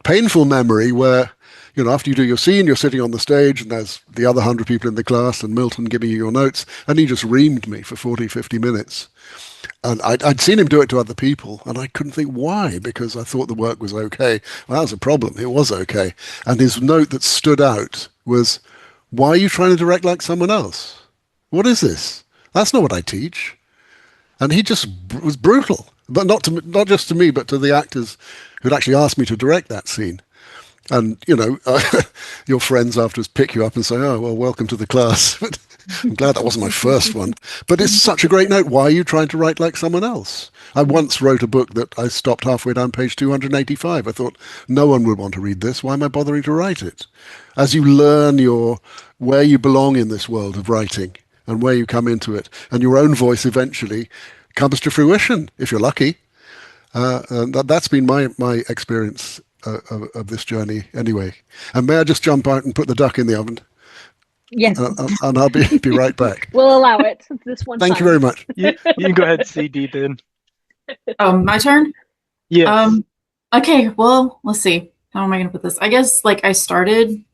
painful memory where after you do your scene, you're sitting on the stage and there's the other 100 people in the class and Milton giving you your notes, and he just reamed me for 40-50 minutes. And I'd seen him do it to other people, and I couldn't think why, because I thought the work was okay. Well, that was a problem. It was okay. And his note that stood out was, "Why are you trying to direct like someone else? What is this? That's not what I teach." And he just was brutal, but not just to me, but to the actors who'd actually asked me to direct that scene. And, your friends afterwards pick you up and say, "Oh, well, welcome to the class." But I'm glad that wasn't my first one. But it's such a great note. Why are you trying to write like someone else? I once wrote a book that I stopped halfway down page 285. I thought, no one would want to read this. Why am I bothering to write it? As you learn where you belong in this world of writing and where you come into it, and your own voice eventually comes to fruition, if you're lucky. And that's been my experience of this journey anyway. And may I just jump out and put the duck in the oven? Yes. And I'll be right back. We'll allow it this one Thank time. you very much. You can go ahead, CD, then. My turn? Yeah. Okay, well, let's see. How am I going to put this? I guess, I started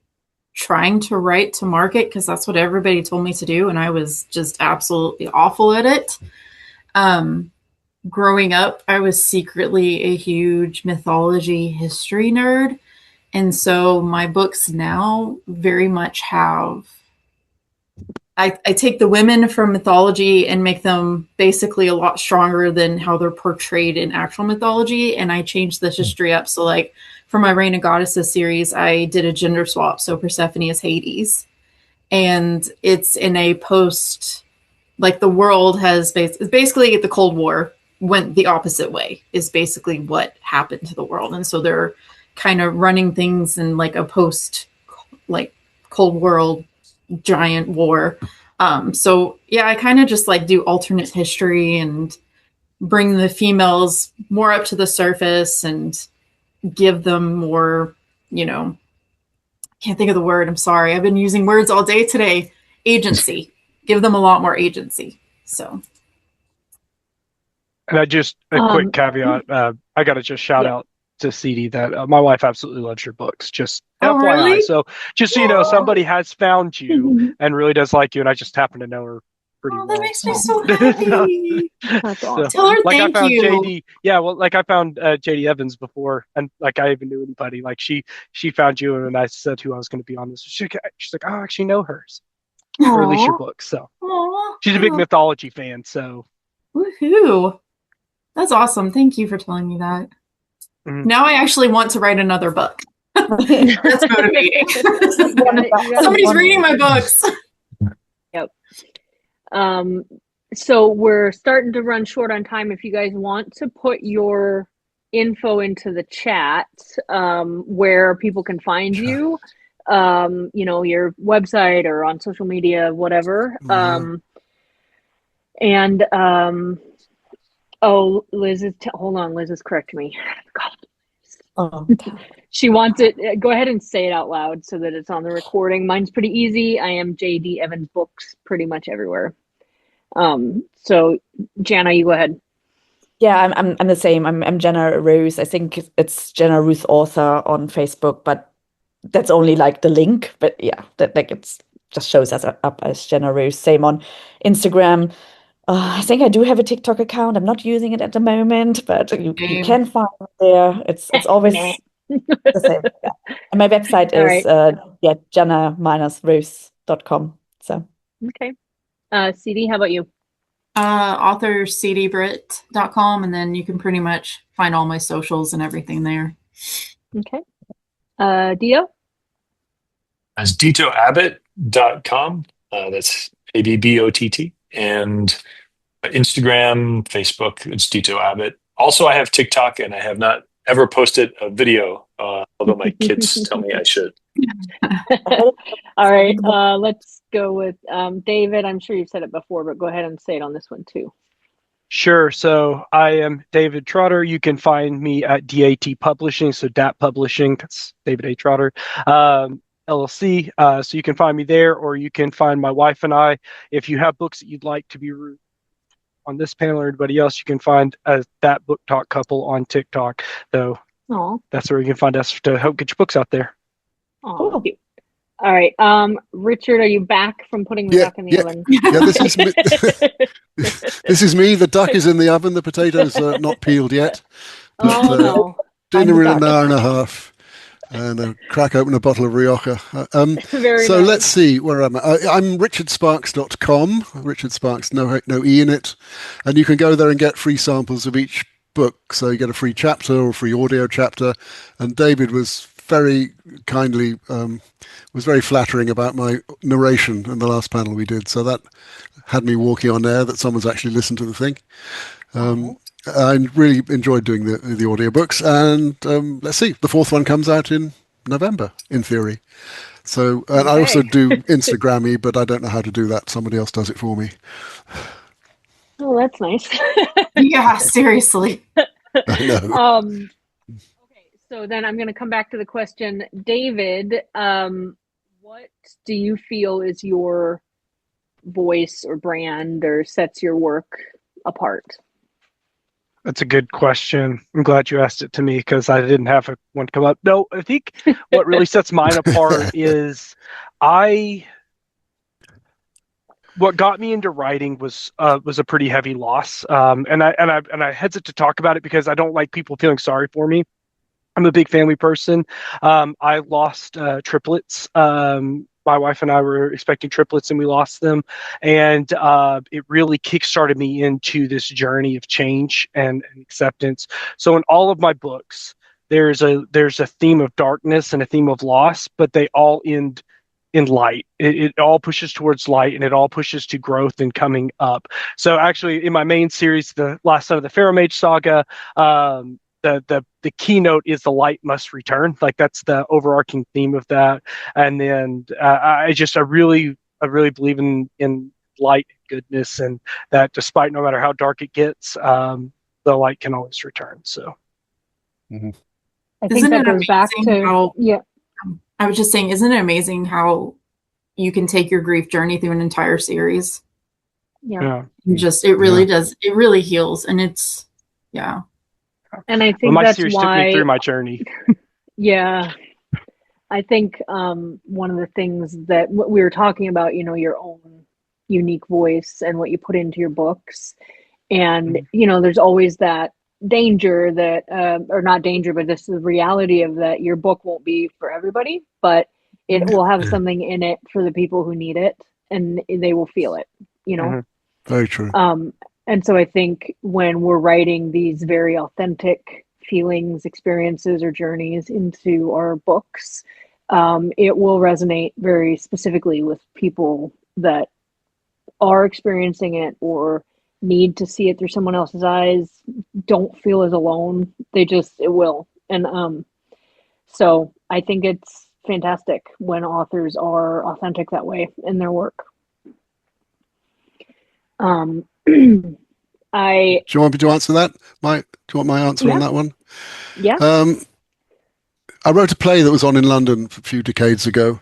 trying to write to market because that's what everybody told me to do, and I was just absolutely awful at it. growing up, I was secretly a huge mythology history nerd. And so my books now very much have, I take the women from mythology and make them basically a lot stronger than how they're portrayed in actual mythology. And I change the history up. So like for my Reign of Goddesses series, I did a gender swap. So Persephone is Hades. And it's in a post, like the world has basically the Cold War went the opposite way is basically what happened to the world. And so they're kind of running things in like a post like Cold War giant war. So yeah, I kind of just like do alternate history and bring the females more up to the surface and give them more, you know, can't think of the word. I'm sorry. I've been using words all day today. Agency. Give them a lot more agency. So. And I just, a quick caveat, I got to just shout out to CD that my wife absolutely loves your books. Just FYI. Really? So just so you know, somebody has found you and really does like you, and I just happen to know her pretty well. That makes me so happy. That's awesome. Tell her like thank I found you. JD. Yeah, well, like I found JD Evans before, and like I even knew anybody. Like she found you, and I said who I was going to be on this. She's like, oh, I actually know hers, or at least your books. So she's a big mythology fan. So woohoo! That's awesome. Thank you for telling me that. Mm-hmm. Now I actually want to write another book. That's motivating. Somebody's reading my books. Yep. So we're starting to run short on time. If you guys want to put your info into the chat, where people can find you, you know, your website or on social media, whatever. Oh, Liz is, hold on, Liz is correcting me. She wants it. Go ahead and say it out loud so that it's on the recording. Mine's pretty easy. I am JD Evans Books pretty much everywhere. So Janna, you go ahead. Yeah, I'm the same. I'm Janna Ruth. I think it's Janna Ruth Author on Facebook, but that's only like the link. But yeah, that like it's just shows us up as Janna Ruth. Same on Instagram. I think I do have a TikTok account. I'm not using it at the moment, but you can find it there. It's always the same. Yeah. And my website is janna-ruth.com. So okay. CD, how about you? Authorcdbritt.com, and then you can pretty much find all my socials and everything there. Okay. Dio? That's ditoabbott.com. That's ABBOTT. And Instagram, Facebook, it's Dito Abbott. Also, I have TikTok, and I have not ever posted a video, although my kids tell me I should. All right, let's go with David. I'm sure you've said it before, but go ahead and say it on this one too. Sure. So I am David Trotter. You can find me at DAT Publishing, so DAT Publishing. That's David A. Trotter. LLC. So you can find me there, or you can find my wife and I. If you have books that you'd like to be on this panel or anybody else, you can find that Book Talk Couple on TikTok. So that's where you can find us to help get your books out there. Oh, cute. All right. Richard, are you back from putting the duck in the oven? Yeah, this is me. This is me. The duck is in the oven. The potatoes are not peeled yet. But, no. Dinner in an hour and a half. And crack open a bottle of Rioja. So let's see, where am I? I'm richardsparks.com. Richard Sparks, no E in it. And you can go there and get free samples of each book. So you get a free chapter or a free audio chapter. And David was very kindly, was very flattering about my narration in the last panel we did. So that had me walking on air that someone's actually listened to the thing. I really enjoyed doing the audiobooks, and let's see, the fourth one comes out in November, in theory. So, and I also do Instagram-y, but I don't know how to do that. Somebody else does it for me. Oh, that's nice. Yeah, seriously. I know. Okay, so then I'm going to come back to the question. David, what do you feel is your voice or brand or sets your work apart? That's a good question. I'm glad you asked it to me because I didn't have one come up. No, I think what really sets mine apart is what got me into writing was a pretty heavy loss. And I hesitate to talk about it because I don't like people feeling sorry for me. I'm a big family person. I lost triplets. My wife and I were expecting triplets, and we lost them. And it really kickstarted me into this journey of change and acceptance. So in all of my books, there's a theme of darkness and a theme of loss, but they all end in light. It all pushes towards light, and it all pushes to growth and coming up. So actually, in my main series, the last son of the Pharaoh Mage saga, the keynote is the light must return. Like that's the overarching theme of that. And then I really believe in light and goodness, and that despite no matter how dark it gets, the light can always return. So I think that goes back to I was just saying, isn't it amazing how you can take your grief journey through an entire series? Yeah. It really does. It really heals, and it's And I think my that's series why took me through my journey. Yeah. I think one of the things that we were talking about, your own unique voice and what you put into your books. And, there's always that danger that, or not danger, but this is the reality of that your book won't be for everybody, but it will have something in it for the people who need it, and they will feel it, Very true. And so I think when we're writing these very authentic feelings, experiences, or journeys into our books, it will resonate very specifically with people that are experiencing it or need to see it through someone else's eyes, don't feel as alone. It will. And so I think it's fantastic when authors are authentic that way in their work. Do you want me to answer that? Do you want my answer on that one? Yeah. I wrote a play that was on in London a few decades ago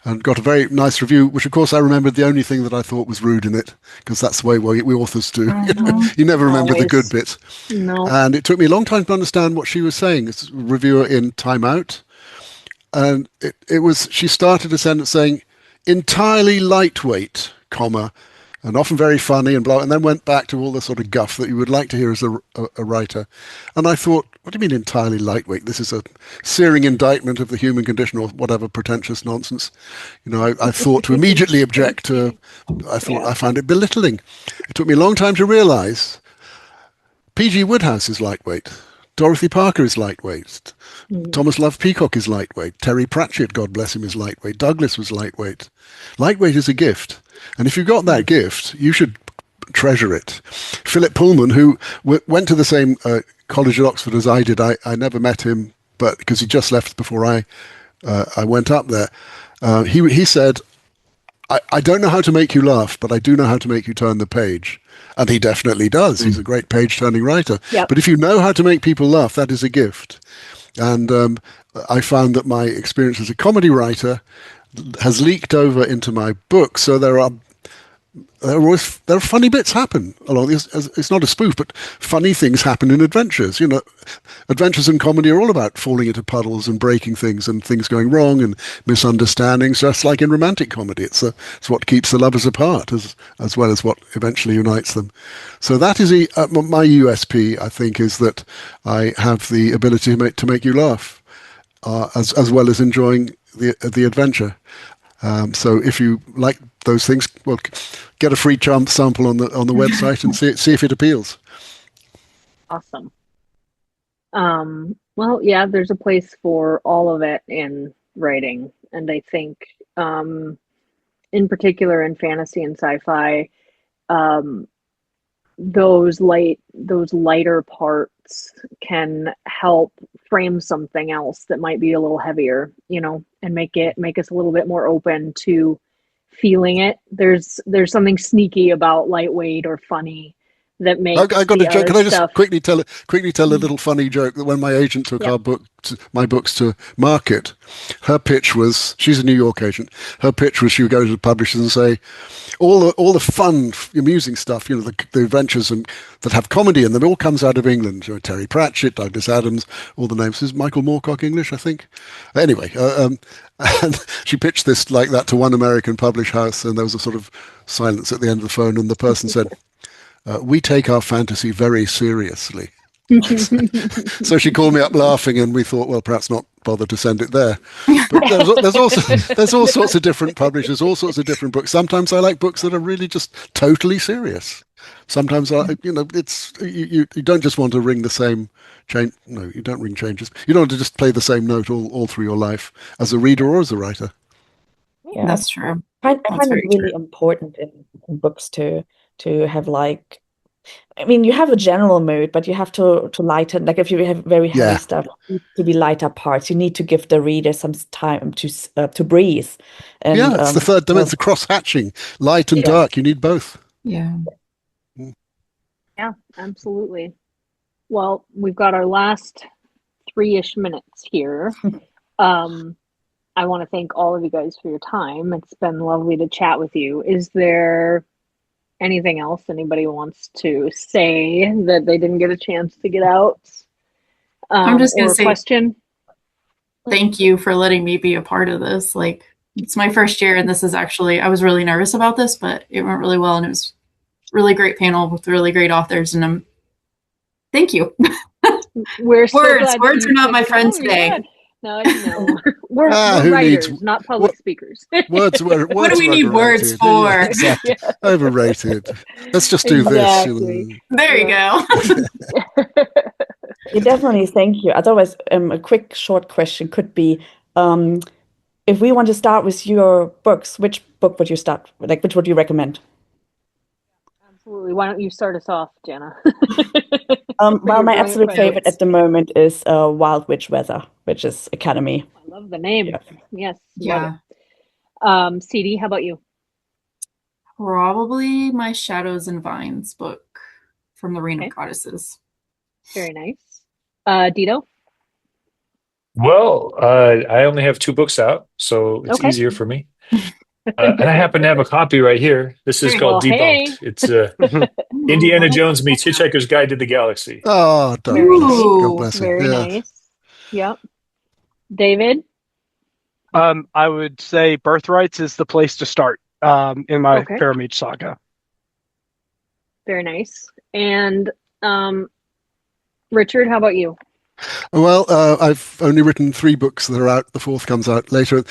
and got a very nice review, which of course I remembered the only thing that I thought was rude in it, because that's the way we authors do. You never remember the good bits. No. And it took me a long time to understand what she was saying. It's a reviewer in Time Out. And she started a sentence saying, entirely lightweight, comma, and often very funny and blah, and then went back to all the sort of guff that you would like to hear as a writer. And I thought, what do you mean entirely lightweight? This is a searing indictment of the human condition or whatever pretentious nonsense. I thought to immediately object to, I found it belittling. It took me a long time to realize P.G. Wodehouse is lightweight. Dorothy Parker is lightweight. Thomas Love Peacock is lightweight. Terry Pratchett, God bless him, is lightweight. Douglas was lightweight. Lightweight is a gift. And if you've got that gift, you should treasure it. Philip Pullman, who went to the same college at Oxford as I did, I never met him, but because he just left before I went up there, he said, I don't know how to make you laugh, but I do know how to make you turn the page. And he definitely does. He's a great page-turning writer. Yep. But if you know how to make people laugh, that is a gift. And I found that my experience as a comedy writer has leaked over into my book. So there are funny bits happen along this. It's not a spoof, but funny things happen in adventures. Adventures in comedy are all about falling into puddles and breaking things and things going wrong and misunderstandings, just like in romantic comedy. It's what keeps the lovers apart as well as what eventually unites them. So that is my USP, I think, is that I have the ability to make you laugh as well as enjoying the adventure. So if you like those things, well, get a free sample on the website and see if it appeals. Awesome. Well, yeah, there's a place for all of it in writing, and I think, in particular in fantasy and sci-fi, those lighter parts can help frame something else that might be a little heavier, and make us a little bit more open to feeling it. There's something sneaky about lightweight or funny that makes I got a the joke. other Can I just stuff. quickly tell a little funny joke that when my agent took my books to market, her pitch was, she's a New York agent. Her pitch was she would go to the publishers and say, all the fun, amusing stuff, the adventures that have comedy in them, it all comes out of England. Terry Pratchett, Douglas Adams, all the names. Is Michael Moorcock English, I think? Anyway, and she pitched this like that to one American publish house, and there was a sort of silence at the end of the phone, and the person said, we take our fantasy very seriously. So she called me up laughing, and we thought, well, perhaps not bother to send it there. But there's all sorts of different publishers, all sorts of different books. Sometimes I like books that are really just totally serious. Sometimes it's you don't just want to ring the same chain. No, you don't ring changes. You don't want to just play the same note all through your life as a reader or as a writer. Yeah, That's true. I That's find very it really true. important in books to have like, I mean, you have a general mood, but you have to lighten. Like if you have very heavy Yeah. stuff, it needs to be lighter parts. You need to give the reader some time to breathe. And Yeah, it's the third dimension. It's the cross-hatching, light and Yeah. dark. You need both. Yeah. Yeah, absolutely. Well, we've got our last 3-ish minutes here. I want to thank all of you guys for your time. It's been lovely to chat with you. Is there anything else anybody wants to say that they didn't get a chance to get out? I'm just gonna or a say question? thank you for letting me be a part of this. Like, it's my first year, and this is actually, I was really nervous about this, but it went really well, and it was really great panel with really great authors, and thank you. We're so Words. glad that Words you are not said, my friend "Oh, today." yeah." No, we're who writers, needs- not public speakers. Words What do we are need words overrated. for? Yeah, exactly. Yeah. Overrated. Let's just do Exactly. this. There you go. You definitely thank you. Otherwise, a quick short question could be, if we want to start with your books, which book would you start? Like, which would you recommend? Absolutely. Why don't you start us off, Janna? Well, your my brilliant absolute favorite preface. at the moment is Wild Witch Weather, which is Academy. I love the name. Yeah. Yes. Yeah. Love it. CD, how about you? Probably my Shadows and Vines book from the Reign Okay. of Goddesses. Very nice. Dito? Well, I only have 2 books out, so it's Okay. easier for me. And I happen to have a copy right here. This is called Well, hey. Debunked. It's Indiana Jones meets Hitchhiker's Guide to the Galaxy. Oh, Very Douglas. nice. God bless him. Very Yeah. nice. Yep. David? I would say Birthrights is the place to start in my Okay. Faramage saga. Very nice. And Richard, how about you? Well, I've only written 3 books that are out. The 4th comes out later.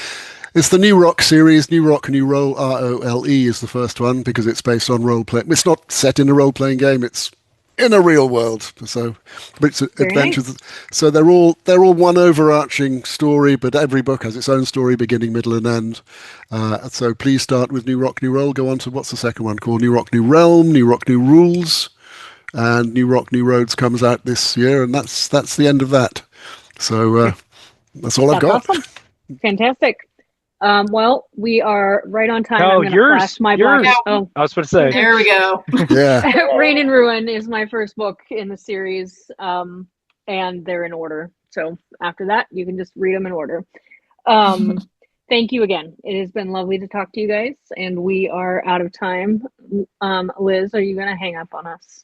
It's the New Rock series. New Rock, New Role, ROLE is the first one because it's based on role play. It's not set in a role playing game. It's in a real world. So, but it's Very adventures. nice. So they're all one overarching story, but every book has its own story, beginning, middle, and end. So please start with New Rock, New Role. Go on to what's the second one called? New Rock, New Realm, New Rock, New Rules, and New Rock, New Roads comes out this year, and that's the end of that. So that's all I've That's got. awesome. Fantastic. Well, we are right on time. No, I'm gonna yours. flash my yours. black. Oh, I was supposed to say. There we go. Yeah. Reign and Ruin is my first book in the series, and they're in order. So after that, you can just read them in order. Thank you again. It has been lovely to talk to you guys, and we are out of time. Liz, are you going to hang up on us?